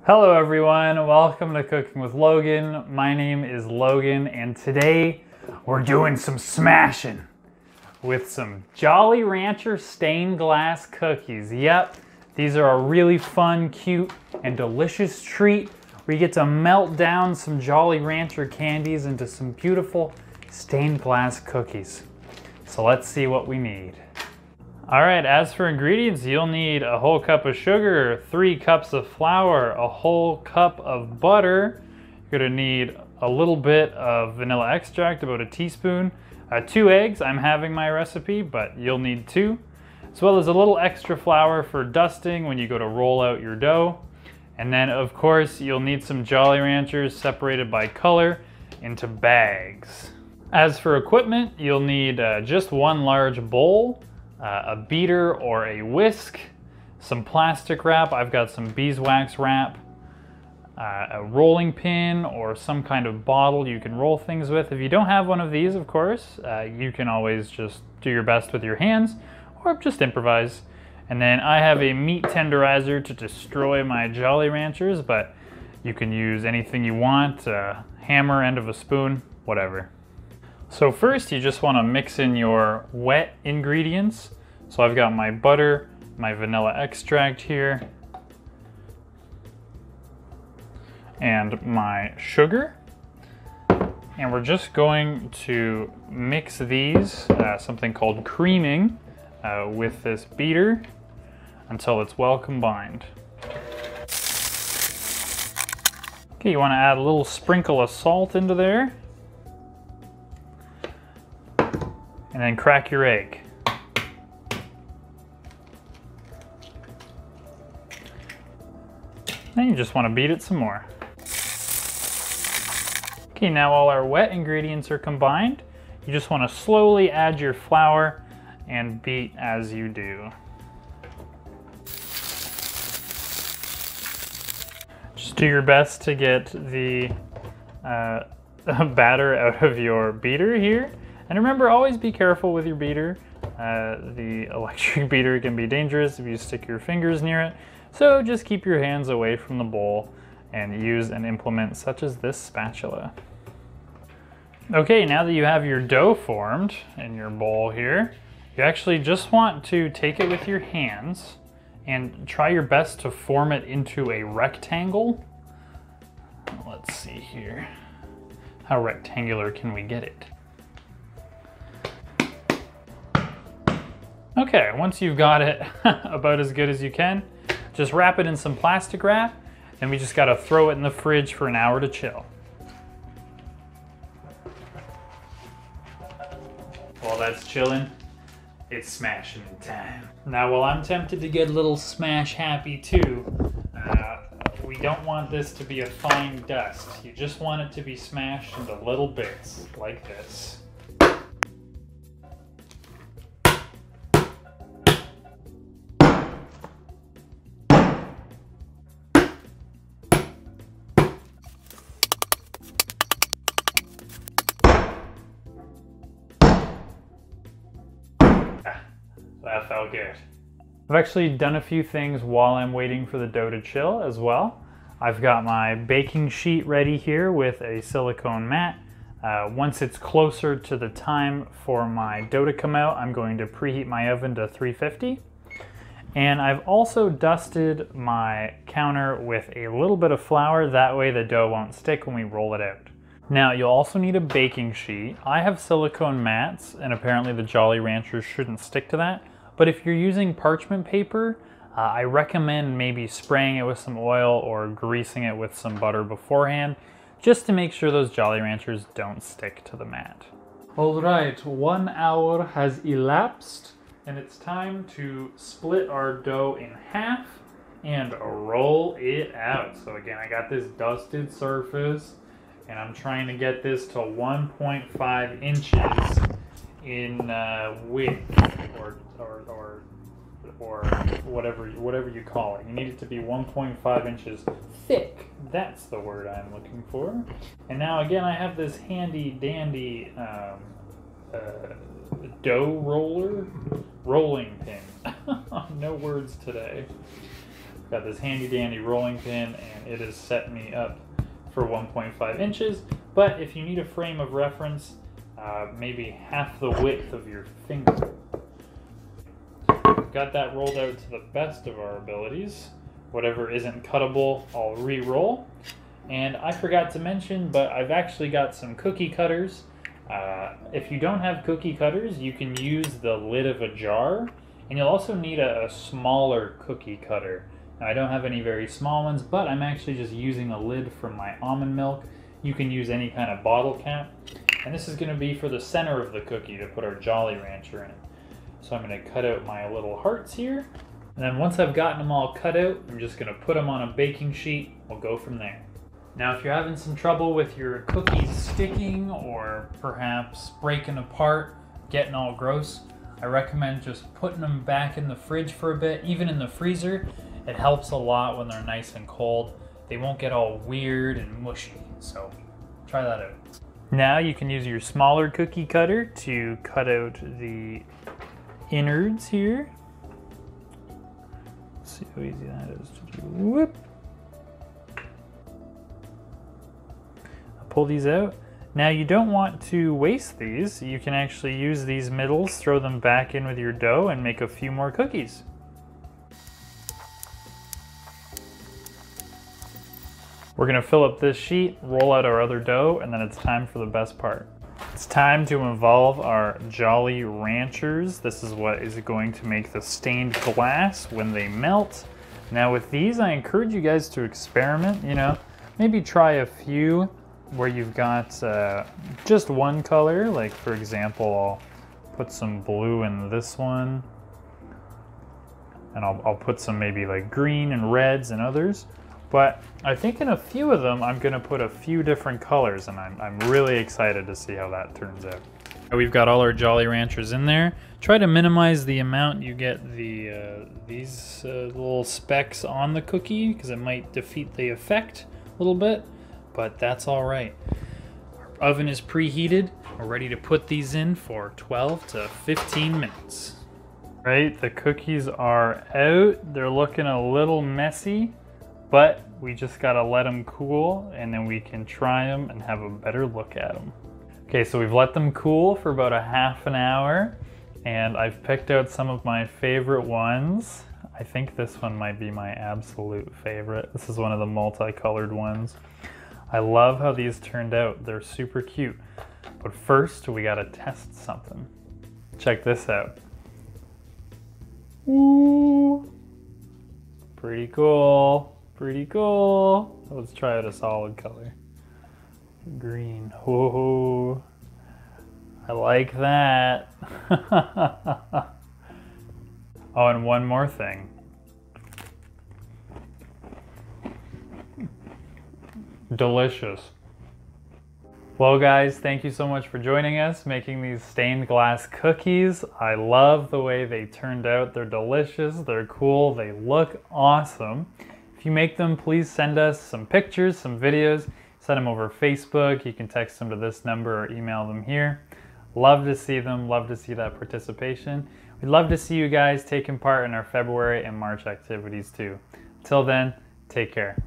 Hello everyone, welcome to Cooking with Logan. My name is Logan and today we're doing some smashing with some Jolly Rancher stained glass cookies. Yep, these are a really fun, cute, and delicious treat where you get to melt down some Jolly Rancher candies into some beautiful stained glass cookies. So let's see what we need. All right, as for ingredients, you'll need a whole cup of sugar, 3 cups of flour, a whole cup of butter. You're gonna need a little bit of vanilla extract, about a teaspoon, 2 eggs. I'm having my recipe, but you'll need 2, as well as a little extra flour for dusting when you go to roll out your dough. And then of course, you'll need some Jolly Ranchers separated by color into bags. As for equipment, you'll need just 1 large bowl, a beater or a whisk, some plastic wrap. I've got some beeswax wrap, a rolling pin or some kind of bottle you can roll things with. If you don't have one of these, of course, you can always just do your best with your hands or just improvise. And then I have a meat tenderizer to destroy my Jolly Ranchers, but you can use anything you want, a hammer, end of a spoon, whatever. So first you just want to mix in your wet ingredients. So I've got my butter, my vanilla extract here, and my sugar. And we're just going to mix these, something called creaming, with this beater until it's well combined. Okay, you want to add a little sprinkle of salt into there. And then crack your egg. Then you just want to beat it some more. Okay, now all our wet ingredients are combined. You just want to slowly add your flour and beat as you do. Just do your best to get the batter out of your beater here. And remember, always be careful with your beater. The electric beater can be dangerous if you stick your fingers near it. So just keep your hands away from the bowl and use an implement such as this spatula. Okay, now that you have your dough formed in your bowl here, you actually just want to take it with your hands and try your best to form it into a rectangle. Let's see here. How rectangular can we get it? Okay, once you've got it about as good as you can, just wrap it in some plastic wrap, and we just gotta throw it in the fridge for an hour to chill. While that's chilling, it's smashing time. Now, while I'm tempted to get a little smash happy too, we don't want this to be a fine dust. You just want it to be smashed into little bits, like this. That felt good. I've actually done a few things while I'm waiting for the dough to chill as well. I've got my baking sheet ready here with a silicone mat. Once it's closer to the time for my dough to come out, I'm going to preheat my oven to 350. And I've also dusted my counter with a little bit of flour, that way the dough won't stick when we roll it out. Now, you'll also need a baking sheet. I have silicone mats, and apparently the Jolly Ranchers shouldn't stick to that. But if you're using parchment paper, I recommend maybe spraying it with some oil or greasing it with some butter beforehand, just to make sure those Jolly Ranchers don't stick to the mat. All right, 1 hour has elapsed, and it's time to split our dough in half and roll it out. So again, I got this dusted surface, and I'm trying to get this to 1.5 inches in width, or whatever you call it. You need it to be 1.5 inches thick. That's the word I'm looking for. And now again, I have this handy dandy dough rolling pin. No words today. Got this handy dandy rolling pin, and it has set me up for 1.5 inches. But if you need a frame of reference, maybe half the width of your finger. We've got that rolled out to the best of our abilities. Whatever isn't cuttable, I'll re-roll. And I forgot to mention, but I've actually got some cookie cutters. If you don't have cookie cutters, you can use the lid of a jar, and you'll also need a smaller cookie cutter. Now, I don't have any very small ones, but I'm actually just using a lid from my almond milk. You can use any kind of bottle cap. And this is going to be for the center of the cookie to put our Jolly Rancher in. So I'm going to cut out my little hearts here. And then once I've gotten them all cut out, I'm just going to put them on a baking sheet. We'll go from there. Now, if you're having some trouble with your cookies sticking or perhaps breaking apart, getting all gross, I recommend just putting them back in the fridge for a bit, even in the freezer. It helps a lot when they're nice and cold. They won't get all weird and mushy, so try that out. Now you can use your smaller cookie cutter to cut out the innards here. Let's see how easy that is to do. Whoop. Pull these out. Now you don't want to waste these. You can actually use these middles, throw them back in with your dough, and make a few more cookies. We're gonna fill up this sheet, roll out our other dough, and then it's time for the best part. It's time to involve our Jolly Ranchers. This is what is going to make the stained glass when they melt. Now with these, I encourage you guys to experiment, maybe try a few where you've got just one color. Like for example, I'll put some blue in this one, and I'll put some maybe like green and reds in others. But I think in a few of them, I'm gonna put a few different colors, and I'm really excited to see how that turns out. We've got all our Jolly Ranchers in there. Try to minimize the amount you get these little specks on the cookie, because it might defeat the effect a little bit, but that's all right. Our oven is preheated. We're ready to put these in for 12 to 15 minutes. Right, the cookies are out. They're looking a little messy, but we just gotta let them cool, and then we can try them and have a better look at them. Okay, so we've let them cool for about a half an hour, and I've picked out some of my favorite ones. I think this one might be my absolute favorite. This is one of the multicolored ones. I love how these turned out. They're super cute. But first, we gotta test something. Check this out. Ooh, pretty cool. Pretty cool. Let's try out a solid color. Green. Whoa. I like that. Oh, and one more thing. Delicious. Well guys, thank you so much for joining us making these stained glass cookies. I love the way they turned out. They're delicious, they're cool, they look awesome. If you make them, please send us some pictures, some videos. Send them over Facebook. You can text them to this number or email them here. Love to see them, love to see that participation. We'd love to see you guys taking part in our February and March activities too. Till then, take care.